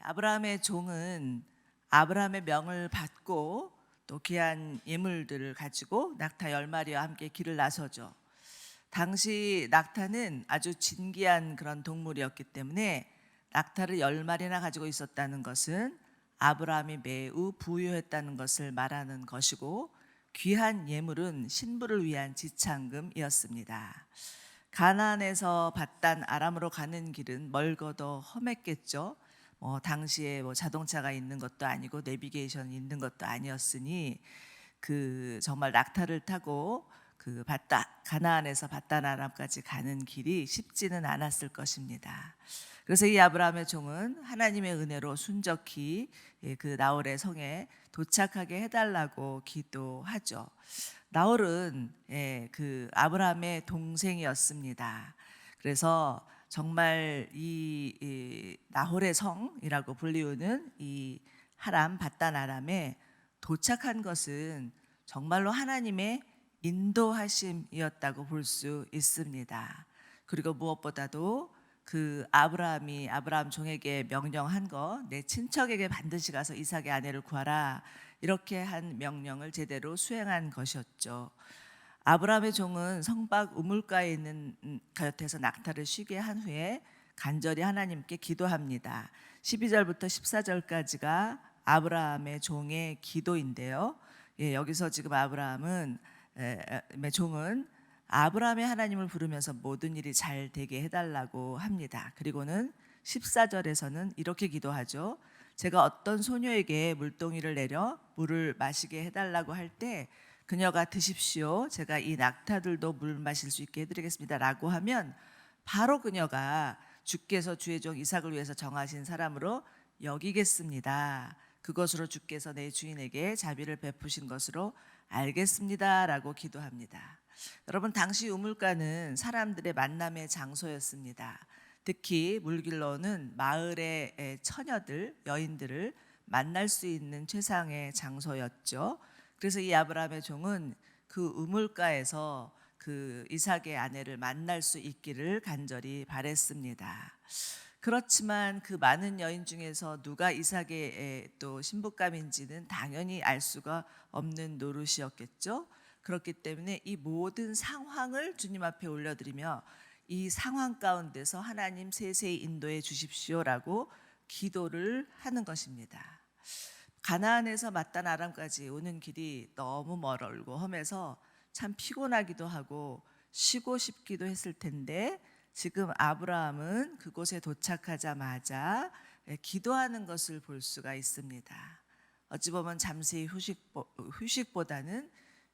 아브라함의 종은 아브라함의 명을 받고 또 귀한 예물들을 가지고 낙타 10마리와 함께 길을 나서죠. 당시 낙타는 아주 진귀한 그런 동물이었기 때문에 낙타를 10마리나 가지고 있었다는 것은 아브라함이 매우 부유했다는 것을 말하는 것이고, 귀한 예물은 신부를 위한 지창금이었습니다. 가나안에서 밧단 아람으로 가는 길은 멀고도 험했겠죠. 당시에 자동차가 있는 것도 아니고 내비게이션이 있는 것도 아니었으니 정말 낙타를 타고 가나안에서 밧단 아람까지 가는 길이 쉽지는 않았을 것입니다. 그래서 이 아브라함의 종은 하나님의 은혜로 순적히 그 나홀의 성에 도착하게 해달라고 기도하죠. 나홀은 그 아브라함의 동생이었습니다. 그래서 정말 이 나홀의 성이라고 불리우는 이 하람 밧단 아람에 도착한 것은 정말로 하나님의 인도하심이었다고 볼 수 있습니다. 그리고 무엇보다도 아브라함 종에게 명령한 거, 내 친척에게 반드시 가서 이삭의 아내를 구하라, 이렇게 한 명령을 제대로 수행한 것이었죠. 아브라함의 종은 성박 우물가에 있는 곁에서 낙타를 쉬게 한 후에 간절히 하나님께 기도합니다. 12절부터 14절까지가 아브라함의 종의 기도인데요. 여기서 지금 아브라함의 종은 아브라함의 하나님을 부르면서 모든 일이 잘 되게 해달라고 합니다. 그리고는 14절에서는 이렇게 기도하죠. 제가 어떤 소녀에게 물동이를 내려 물을 마시게 해달라고 할 때 그녀가 드십시오, 제가 이 낙타들도 물 마실 수 있게 해드리겠습니다 라고 하면 바로 그녀가 주께서 주의 종 이삭을 위해서 정하신 사람으로 여기겠습니다, 그것으로 주께서 내 주인에게 자비를 베푸신 것으로 알겠습니다 라고 기도합니다. 여러분, 당시 우물가는 사람들의 만남의 장소였습니다. 특히 물길로는 마을의 처녀들, 여인들을 만날 수 있는 최상의 장소였죠. 그래서 이 아브라함의 종은 그 우물가에서 그 이삭의 아내를 만날 수 있기를 간절히 바랬습니다. 그렇지만 그 많은 여인 중에서 누가 이삭의 또 신부감인지는 당연히 알 수가 없는 노릇이었겠죠. 그렇기 때문에 이 모든 상황을 주님 앞에 올려드리며 이 상황 가운데서 하나님 세세히 인도해 주십시오라고 기도를 하는 것입니다. 가나안에서 밧단 아람까지 오는 길이 너무 멀고 험해서 참 피곤하기도 하고 쉬고 싶기도 했을 텐데, 지금 아브라함은 그곳에 도착하자마자 기도하는 것을 볼 수가 있습니다. 어찌 보면 잠시 휴식보다는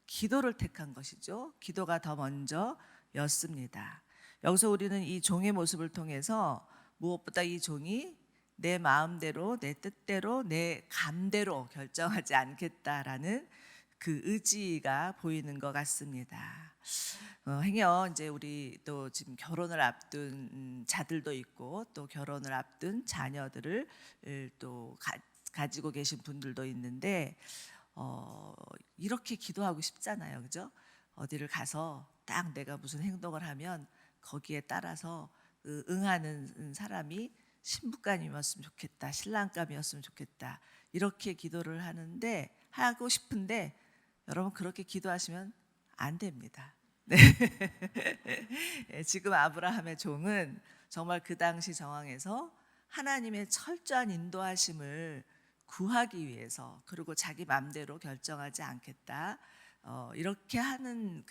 기도를 택한 것이죠. 기도가 더 먼저였습니다. 여기서 우리는 이 종의 모습을 통해서 무엇보다 이 종이 내 마음대로, 내 뜻대로, 내 감대로 결정하지 않겠다라는 그 의지가 보이는 것 같습니다. 행여 이제 우리 또 지금 결혼을 앞둔 자들도 있고 또 결혼을 앞둔 자녀들을 또 가지고 계신 분들도 있는데, 이렇게 기도하고 싶잖아요, 그죠? 어디를 가서 딱 내가 무슨 행동을 하면 거기에 따라서 응하는 사람이 신부감이었으면 좋겠다, 신랑감이었으면 좋겠다, 이렇게 기도를 하고 싶은데 여러분, 그렇게 기도하시면 안 됩니다. 네. 지금 아브라함의 종은 정말 그 당시 정황에서 하나님의 철저한 인도하심을 구하기 위해서, 그리고 자기 마음대로 결정하지 않겠다, 이렇게 하는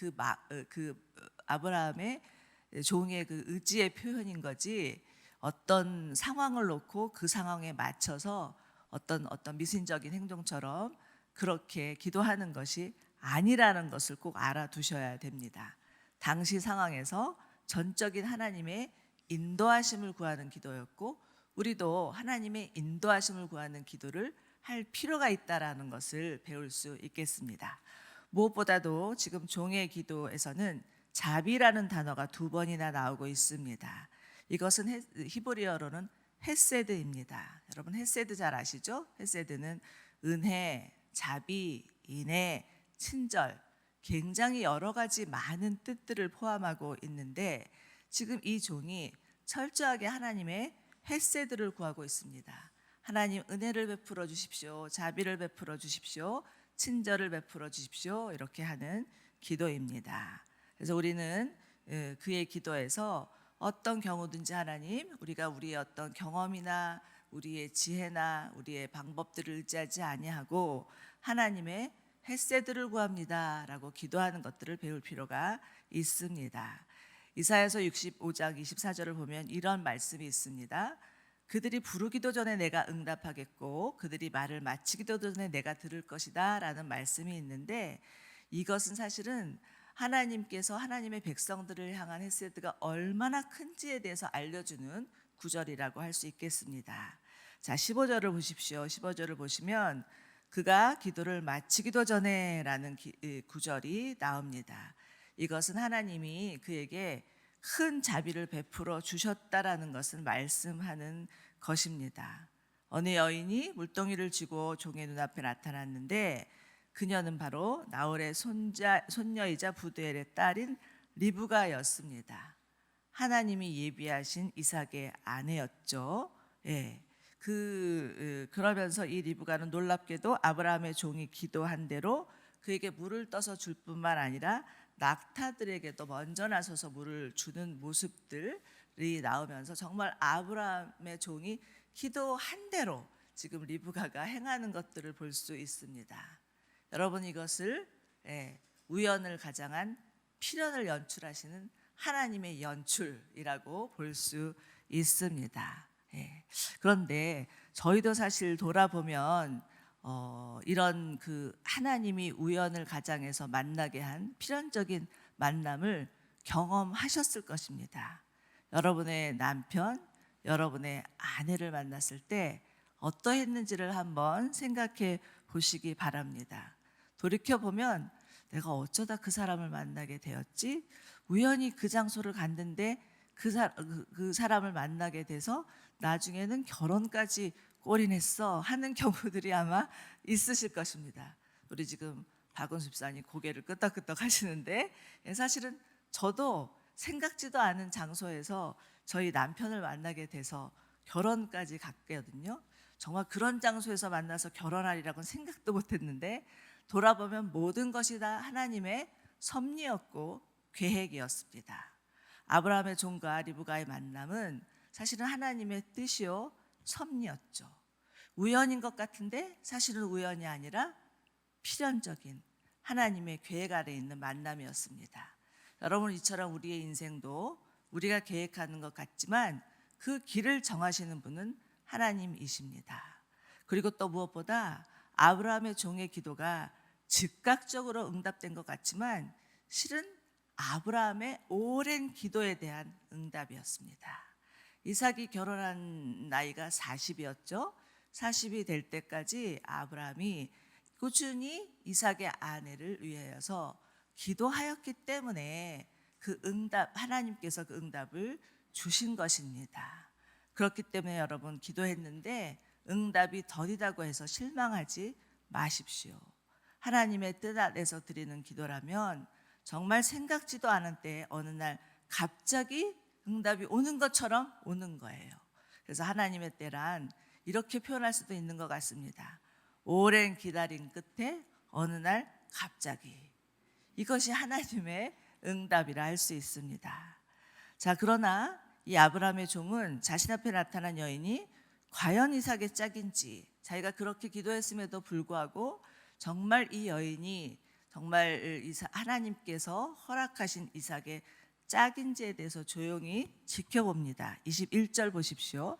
아브라함의 종의 그 의지의 표현인 거지, 어떤 상황을 놓고 그 상황에 맞춰서 어떤 미신적인 행동처럼 그렇게 기도하는 것이 아니라는 것을 꼭 알아두셔야 됩니다. 당시 상황에서 전적인 하나님의 인도하심을 구하는 기도였고, 우리도 하나님의 인도하심을 구하는 기도를 할 필요가 있다라는 것을 배울 수 있겠습니다. 무엇보다도 지금 종의 기도에서는 자비라는 단어가 2번이나 나오고 있습니다. 이것은 히브리어로는 헤세드입니다. 여러분, 헤세드 잘 아시죠? 헤세드는 은혜, 자비, 인애, 친절, 굉장히 여러 가지 많은 뜻들을 포함하고 있는데, 지금 이 종이 철저하게 하나님의 헤세드를 구하고 있습니다. 하나님 은혜를 베풀어 주십시오. 자비를 베풀어 주십시오. 친절을 베풀어 주십시오. 이렇게 하는 기도입니다. 그래서 우리는 그의 기도에서 어떤 경우든지 하나님, 우리가 우리의 어떤 경험이나 우리의 지혜나 우리의 방법들을 의지하지 아니하고 하나님의 헷세드를 구합니다라고 기도하는 것들을 배울 필요가 있습니다. 이사야서 65장 24절을 보면 이런 말씀이 있습니다. 그들이 부르기도 전에 내가 응답하겠고 그들이 말을 마치기도 전에 내가 들을 것이다 라는 말씀이 있는데, 이것은 사실은 하나님께서 하나님의 백성들을 향한 헷세드가 얼마나 큰지에 대해서 알려주는 구절이라고 할 수 있겠습니다. 자, 15절을 보십시오. 15절을 보시면 그가 기도를 마치기도 전에 라는 구절이 나옵니다. 이것은 하나님이 그에게 큰 자비를 베풀어 주셨다라는 것을 말씀하는 것입니다. 어느 여인이 물동이를 쥐고 종의 눈앞에 나타났는데 그녀는 바로 나홀의 손녀이자 부두엘의 딸인 리브가였습니다. 하나님이 예비하신 이삭의 아내였죠. 예. 그러면서 이 리브가는 놀랍게도 아브라함의 종이 기도한 대로 그에게 물을 떠서 줄 뿐만 아니라 낙타들에게도 먼저 나서서 물을 주는 모습들이 나오면서 정말 아브라함의 종이 기도한 대로 지금 리브가가 행하는 것들을 볼 수 있습니다. 여러분, 이것을 우연을 가장한 필연을 연출하시는 하나님의 연출이라고 볼 수 있습니다. 그런데 저희도 사실 돌아보면 이런 그 하나님이 우연을 가장해서 만나게 한 필연적인 만남을 경험하셨을 것입니다. 여러분의 남편, 여러분의 아내를 만났을 때 어떠했는지를 한번 생각해 보시기 바랍니다. 돌이켜보면 내가 어쩌다 그 사람을 만나게 되었지? 우연히 그 장소를 갔는데 그 사람을 만나게 돼서 나중에는 결혼까지 올인했어 하는 경우들이 아마 있으실 것입니다. 우리 지금 박은수 집사님 고개를 끄덕끄덕 하시는데, 사실은 저도 생각지도 않은 장소에서 저희 남편을 만나게 돼서 결혼까지 갔거든요. 정말 그런 장소에서 만나서 결혼하리라고는 생각도 못했는데 돌아보면 모든 것이 다 하나님의 섭리였고 계획이었습니다. 아브라함의 종과 리브가의 만남은 사실은 하나님의 뜻이요 섭리였죠. 우연인 것 같은데 사실은 우연이 아니라 필연적인 하나님의 계획 아래 있는 만남이었습니다. 여러분, 이처럼 우리의 인생도 우리가 계획하는 것 같지만 그 길을 정하시는 분은 하나님이십니다. 그리고 또 무엇보다 아브라함의 종의 기도가 즉각적으로 응답된 것 같지만 실은 아브라함의 오랜 기도에 대한 응답이었습니다. 이삭이 결혼한 나이가 40이었죠. 40이 될 때까지 아브라함이 꾸준히 이삭의 아내를 위하여서 기도하였기 때문에 그 응답, 하나님께서 그 응답을 주신 것입니다. 그렇기 때문에 여러분, 기도했는데 응답이 더디다고 해서 실망하지 마십시오. 하나님의 뜻 안에서 드리는 기도라면 정말 생각지도 않은 때에 어느 날 갑자기 응답이 오는 것처럼 오는 거예요. 그래서 하나님의 때란 이렇게 표현할 수도 있는 것 같습니다. 오랜 기다림 끝에 어느 날 갑자기, 이것이 하나님의 응답이라 할 수 있습니다. 자, 그러나 이 아브라함의 종은 자신 앞에 나타난 여인이 과연 이삭의 짝인지, 자기가 그렇게 기도했음에도 불구하고 정말 이 여인이 정말 하나님께서 허락하신 이삭의 짝인지에 대해서 조용히 지켜봅니다. 21절 보십시오.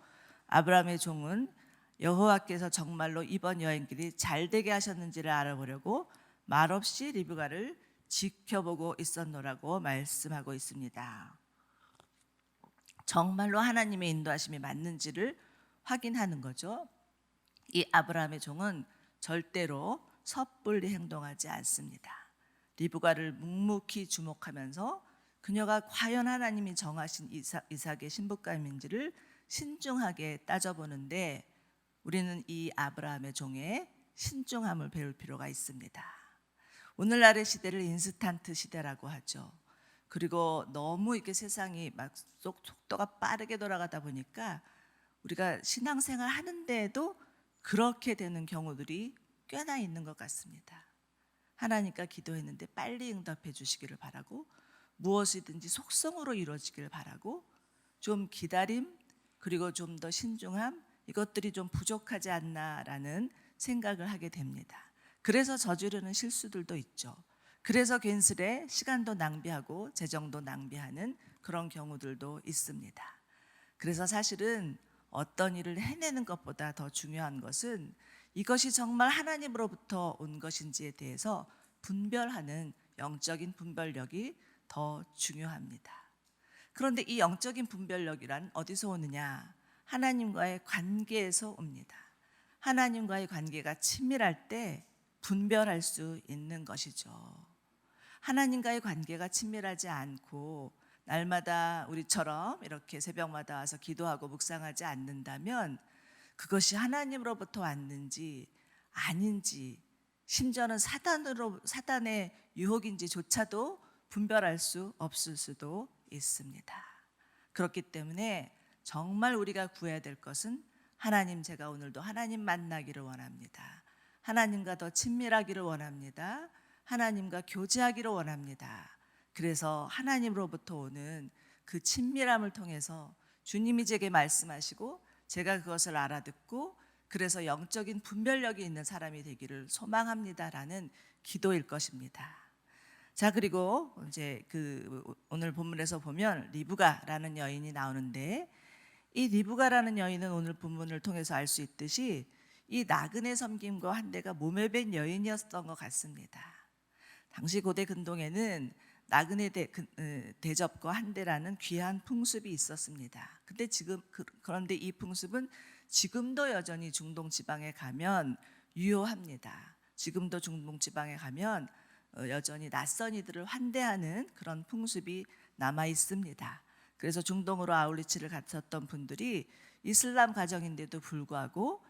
아브라함의 종은 여호와께서 정말로 이번 여행길이 잘되게 하셨는지를 알아보려고 말없이 리브가를 지켜보고 있었노라고 말씀하고 있습니다. 정말로 하나님의 인도하심이 맞는지를 확인하는 거죠. 이 아브라함의 종은 절대로 섣불리 행동하지 않습니다. 리브가를 묵묵히 주목하면서 그녀가 과연 하나님이 정하신 이삭의 신부감인지를 신중하게 따져보는데, 우리는 이 아브라함의 종의 신중함을 배울 필요가 있습니다. 오늘날의 시대를 인스턴트 시대라고 하죠. 그리고 너무 이렇게 세상이 막 속도가 빠르게 돌아가다 보니까 우리가 신앙생활 하는데도 그렇게 되는 경우들이 꽤나 있는 것 같습니다. 하나님과 기도했는데 빨리 응답해 주시기를 바라고, 무엇이든지 속성으로 이루어지기를 바라고, 좀 기다림 그리고 좀 더 신중함, 이것들이 좀 부족하지 않나라는 생각을 하게 됩니다. 그래서 저지르는 실수들도 있죠. 그래서 괜스레 시간도 낭비하고 재정도 낭비하는 그런 경우들도 있습니다. 그래서 사실은 어떤 일을 해내는 것보다 더 중요한 것은 이것이 정말 하나님으로부터 온 것인지에 대해서 분별하는 영적인 분별력이 더 중요합니다. 그런데 이 영적인 분별력이란 어디서 오느냐? 하나님과의 관계에서 옵니다. 하나님과의 관계가 친밀할 때 분별할 수 있는 것이죠. 하나님과의 관계가 친밀하지 않고 날마다 우리처럼 이렇게 새벽마다 와서 기도하고 묵상하지 않는다면 그것이 하나님으로부터 왔는지 아닌지, 심지어는 사단의 유혹인지조차도 분별할 수 없을 수도 있습니다. 그렇기 때문에 정말 우리가 구해야 될 것은 하나님, 제가 오늘도 하나님 만나기를 원합니다. 하나님과 더 친밀하기를 원합니다. 하나님과 교제하기를 원합니다. 그래서 하나님으로부터 오는 그 친밀함을 통해서 주님이 제게 말씀하시고 제가 그것을 알아듣고 그래서 영적인 분별력이 있는 사람이 되기를 소망합니다라는 기도일 것입니다. 자, 그리고 이제 오늘 본문에서 보면 리브가라는 여인이 나오는데, 이 리브가라는 여인은 오늘 본문을 통해서 알 수 있듯이 이 나그네 섬김과 한대가 몸에 밴 여인이었던 것 같습니다. 당시 고대 근동에는 나그네 대접과 한대라는 귀한 풍습이 있었습니다. 근데 그런데 이 풍습은 지금도 여전히 중동 지방에 가면 유효합니다. 지금도 중동 지방에 가면 여전히 낯선 이들을 환대하는 그런 풍습이 남아 있습니다. 그래서 중동으로 아울리치를 갔었던 분들이 이슬람 가정인데도 불구하고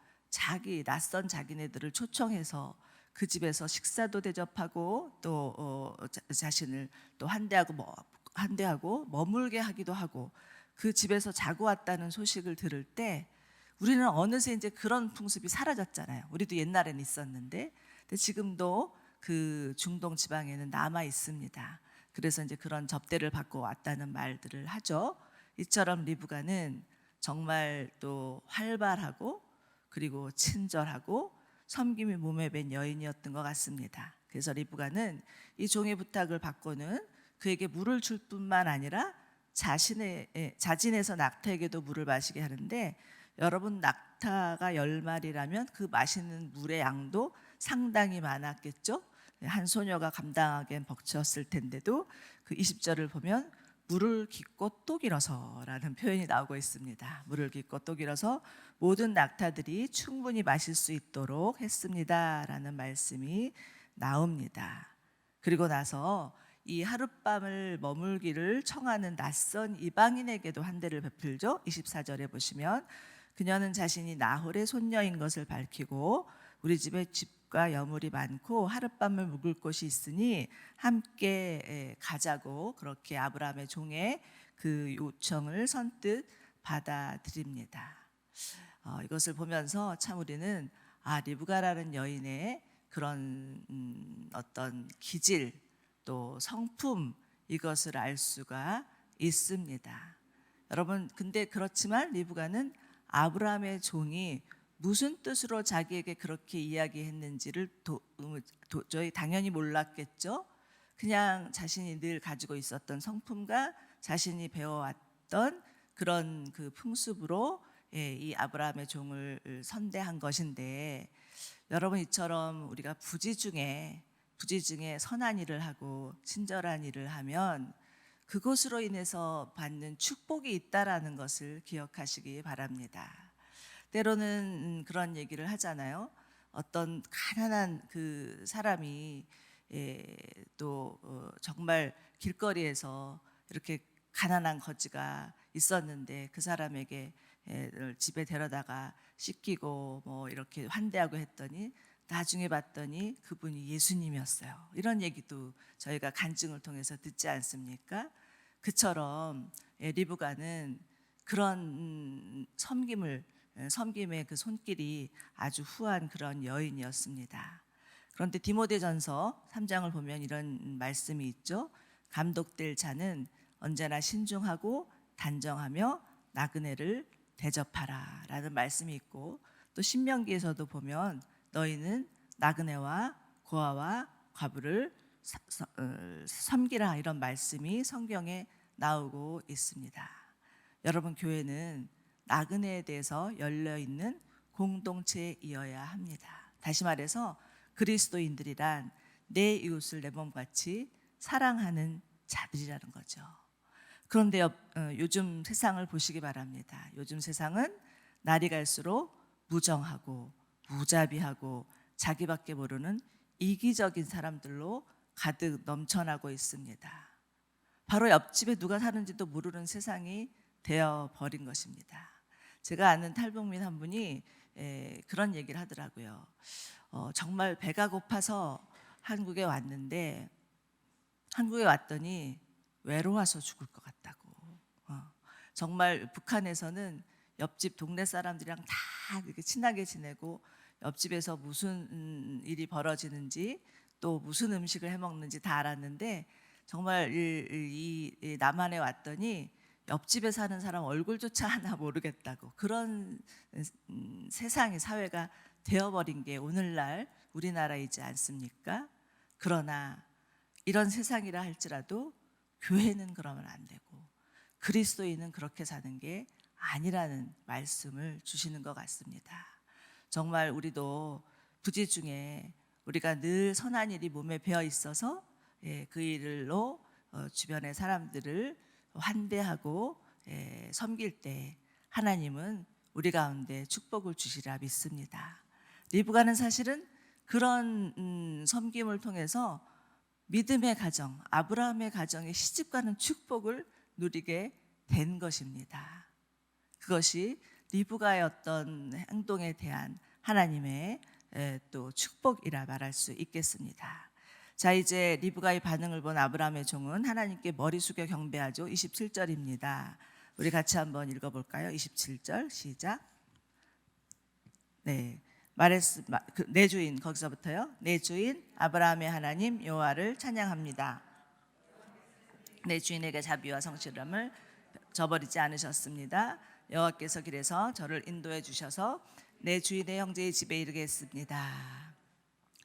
낯선 자기네들을 초청해서 그 집에서 식사도 대접하고 또 자신을 또 환대하고 머물게 하기도 하고 그 집에서 자고 왔다는 소식을 들을 때 우리는 어느새 이제 그런 풍습이 사라졌잖아요. 우리도 옛날에는 있었는데, 근데 지금도 그 중동 지방에는 남아 있습니다. 그래서 이제 그런 접대를 받고 왔다는 말들을 하죠. 이처럼 리브가는 정말 또 활발하고 그리고 친절하고 섬김이 몸에 밴 여인이었던 것 같습니다. 그래서 리브가는 이 종의 부탁을 받고는 그에게 물을 줄 뿐만 아니라 자진해서 낙타에게도 물을 마시게 하는데, 여러분 낙타가 10마리라면 그 마시는 물의 양도 상당히 많았겠죠. 한 소녀가 감당하기엔 벅찼을 텐데도 그 20절을 보면 물을 깊고 또 길어서라는 표현이 나오고 있습니다. 물을 깊고 또 길어서 모든 낙타들이 충분히 마실 수 있도록 했습니다라는 말씀이 나옵니다. 그리고 나서 이 하룻밤을 머물기를 청하는 낯선 이방인에게도 한대를 베풀죠. 24절에 보시면 그녀는 자신이 나홀의 손녀인 것을 밝히고 우리 집에 집과 여물이 많고 하룻밤을 묵을 곳이 있으니 함께 가자고 그렇게 아브라함의 종의 그 요청을 선뜻 받아들입니다. 이것을 보면서 참 우리는 리브가라는 여인의 그런 어떤 기질 또 성품, 이것을 알 수가 있습니다. 여러분, 근데 그렇지만 리브가는 아브라함의 종이 무슨 뜻으로 자기에게 그렇게 이야기했는지를 도저히 당연히 몰랐겠죠. 그냥 자신이 늘 가지고 있었던 성품과 자신이 배워왔던 그런 그 풍습으로 이 아브라함의 종을 선대한 것인데, 여러분 이처럼 우리가 부지 중에 선한 일을 하고 친절한 일을 하면 그것으로 인해서 받는 축복이 있다라는 것을 기억하시기 바랍니다. 때로는 그런 얘기를 하잖아요. 어떤 가난한 그 사람이 또 정말 길거리에서 이렇게 가난한 거지가 있었는데 그 사람에게 집에 데려다가 씻기고 뭐 이렇게 환대하고 했더니 나중에 봤더니 그분이 예수님이었어요. 이런 얘기도 저희가 간증을 통해서 듣지 않습니까? 그처럼 리브가는 그런 섬김의 그 손길이 아주 후한 그런 여인이었습니다. 그런데 디모데전서 3장을 보면 이런 말씀이 있죠. 감독될 자는 언제나 신중하고 단정하며 나그네를 대접하라 라는 말씀이 있고, 또 신명기에서도 보면 너희는 나그네와 고아와 과부를 섬기라 이런 말씀이 성경에 나오고 있습니다. 여러분, 교회는 나그네에 대해서 열려있는 공동체이어야 합니다. 다시 말해서 그리스도인들이란 내 이웃을 내 몸같이 사랑하는 자들이라는 거죠. 그런데 요즘 세상을 보시기 바랍니다. 요즘 세상은 날이 갈수록 무정하고 무자비하고 자기밖에 모르는 이기적인 사람들로 가득 넘쳐나고 있습니다. 바로 옆집에 누가 사는지도 모르는 세상이 되어버린 것입니다. 제가 아는 탈북민 한 분이 그런 얘기를 하더라고요. 정말 배가 고파서 한국에 왔는데 한국에 왔더니 외로워서 죽을 것 같다고. 정말 북한에서는 옆집 동네 사람들이랑 다 이렇게 친하게 지내고 옆집에서 무슨 일이 벌어지는지 또 무슨 음식을 해 먹는지 다 알았는데 정말 이 남한에 왔더니 옆집에 사는 사람 얼굴조차 하나 모르겠다고, 그런 세상의 사회가 되어버린 게 오늘날 우리나라이지 않습니까? 그러나 이런 세상이라 할지라도 교회는 그러면 안 되고 그리스도인은 그렇게 사는 게 아니라는 말씀을 주시는 것 같습니다. 정말 우리도 부지 중에 우리가 늘 선한 일이 몸에 배어 있어서 그 일로 주변의 사람들을 환대하고 섬길 때 하나님은 우리 가운데 축복을 주시리라 믿습니다. 리브가는 사실은 그런 섬김을 통해서 믿음의 가정, 아브라함의 가정의 시집가는 축복을 누리게 된 것입니다. 그것이 리브가의 어떤 행동에 대한 하나님의 또 축복이라 말할 수 있겠습니다. 자, 이제 리브가의 반응을 본 아브라함의 종은 하나님께 머리 숙여 경배하죠. 27절입니다. 우리 같이 한번 읽어볼까요? 27절 시작. 네, 내 주인, 거기서부터요. 내 주인 아브라함의 하나님 여호와를 찬양합니다. 내 주인에게 자비와 성실함을 저버리지 않으셨습니다. 여호와께서 길에서 저를 인도해 주셔서 내 주인의 형제의 집에 이르게 했습니다.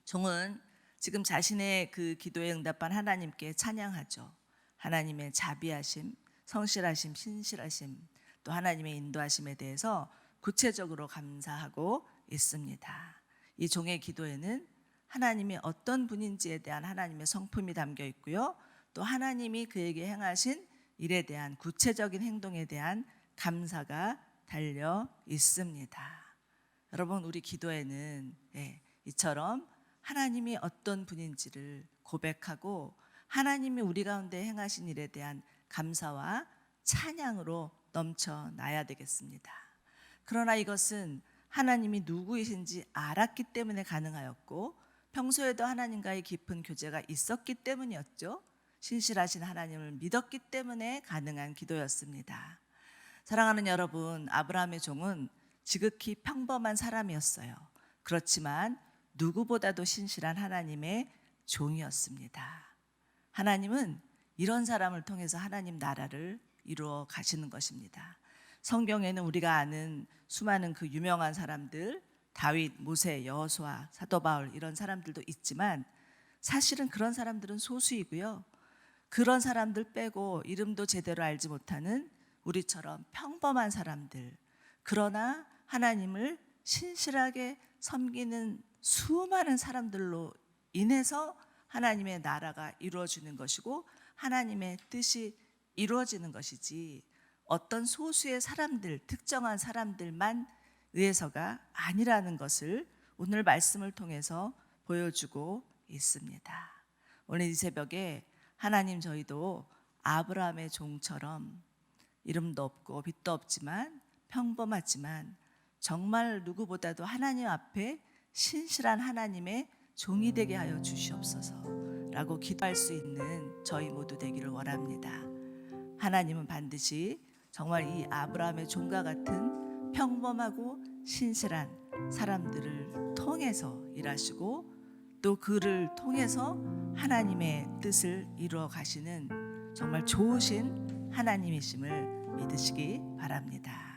종은 지금 자신의 그 기도에 응답한 하나님께 찬양하죠. 하나님의 자비하심, 성실하심, 신실하심, 또 하나님의 인도하심에 대해서 구체적으로 감사하고 있습니다. 이 종의 기도에는 하나님이 어떤 분인지에 대한 하나님의 성품이 담겨 있고요. 또 하나님이 그에게 행하신 일에 대한 구체적인 행동에 대한 감사가 달려 있습니다. 여러분, 우리 기도에는 이처럼 하나님이 어떤 분인지를 고백하고 하나님이 우리 가운데 행하신 일에 대한 감사와 찬양으로 넘쳐나야 되겠습니다. 그러나 이것은 하나님이 누구이신지 알았기 때문에 가능하였고 평소에도 하나님과의 깊은 교제가 있었기 때문이었죠. 신실하신 하나님을 믿었기 때문에 가능한 기도였습니다. 사랑하는 여러분, 아브라함의 종은 지극히 평범한 사람이었어요. 그렇지만 누구보다도 신실한 하나님의 종이었습니다. 하나님은 이런 사람을 통해서 하나님 나라를 이루어 가시는 것입니다. 성경에는 우리가 아는 수많은 그 유명한 사람들, 다윗, 모세, 여호수아, 사도 바울 이런 사람들도 있지만 사실은 그런 사람들은 소수이고요. 그런 사람들 빼고 이름도 제대로 알지 못하는 우리처럼 평범한 사람들, 그러나 하나님을 신실하게 섬기는 수많은 사람들로 인해서 하나님의 나라가 이루어지는 것이고 하나님의 뜻이 이루어지는 것이지 어떤 소수의 사람들, 특정한 사람들만 의해서가 아니라는 것을 오늘 말씀을 통해서 보여주고 있습니다. 오늘 이 새벽에 하나님, 저희도 아브라함의 종처럼 이름도 없고 빛도 없지만 평범하지만 정말 누구보다도 하나님 앞에 신실한 하나님의 종이 되게 하여 주시옵소서라고 기도할 수 있는 저희 모두 되기를 원합니다. 하나님은 반드시 정말 이 아브라함의 종과 같은 평범하고 신실한 사람들을 통해서 일하시고 또 그를 통해서 하나님의 뜻을 이루어 가시는 정말 좋으신 하나님이심을 믿으시기 바랍니다.